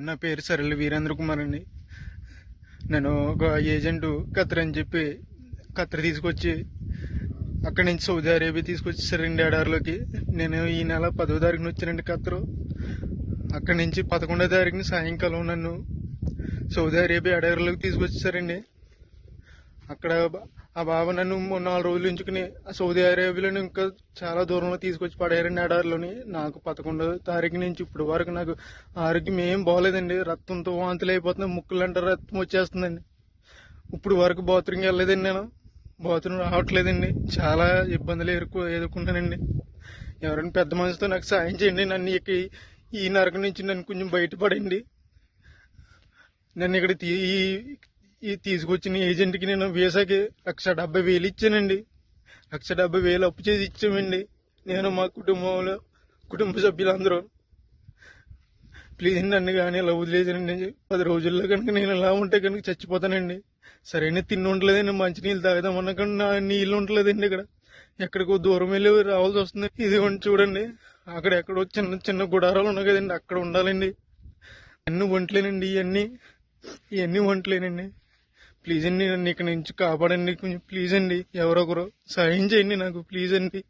నా పేరు సరళ వీరేంద్ర కుమార్ అండి. నేను ఒక ఏజెంట్ ఖత్తర్ అని చెప్పి ఖత్తర్ తీసుకొచ్చి అక్కడి నుంచి సౌదీ అరేబియా తీసుకొచ్చేసారండి ఎడారిలోకి. నేను ఈ నెల 10వ తారీఖున వచ్చానండి ఖత్తరు. అక్కడి నుంచి 11వ తారీఖున సాయంకాలం నన్ను సౌదీ అరేబియా ఎడారిలోకి తీసుకొచ్చేసారండి. అక్కడ ఆ బాబా నన్ను 4 రోజులు ఉంచుకుని సౌదీ అరేబియాలో ఇంకా చాలా దూరంలో తీసుకొచ్చి పడేయారండి ఎడారిలోని. నాకు 11వ తారీఖు నుంచి ఇప్పుడు వరకు నాకు ఆరోగ్యం ఏం బాగోలేదండి. రక్తంతో వాంతులు అయిపోతున్నాయి, ముక్కులంటే రక్తం వచ్చేస్తుందండి. ఇప్పుడు వరకు బాత్రూమ్కి వెళ్ళలేదండి, నేను బాత్రూమ్ రావట్లేదండి. చాలా ఇబ్బందులు ఎదుర్కొంటానండి. ఎవరైనా పెద్ద మనిషితో నాకు సాయం చేయండి. నన్ను ఈ నరకం నుంచి నన్ను కొంచెం బయటపడండి. నన్ను ఇక్కడ తీసుకొచ్చిన ఏజెంట్కి నేను వీసాకి 1,70,000 ఇచ్చానండి. 1,70,000 అప్పు చేసి ఇచ్చామండి, నేను మా కుటుంబ సభ్యులందరూ. ప్లీజ్ నన్ను కానీ ఇలా వదిలేసానండి. 10 రోజుల్లో కనుక నేను ఇలా ఉంటే కనుక చచ్చిపోతానండి. సరైన తిండి ఉండలేదండి, మంచినీళ్ళు తాగుదామన్నా కానీ నా నీళ్ళు ఉండలేదండి. ఎక్కడికో దూరం వెళ్ళి రావాల్సి వస్తుంది. ఇది చూడండి, అక్కడ ఎక్కడో చిన్న చిన్న గుడారాలు ఉన్నాయి కదండి, అక్కడ ఉండాలండి. అన్ని వంటలేనండి, ఇవన్నీ వంటలేనండి. ప్లీజ్ అండి, నన్ను ఇక్కడ నుంచి కాపాడండి కొంచెం. ప్లీజ్ అండి, ఎవరొకరు సాయం చేయండి నాకు, ప్లీజ్ అండి.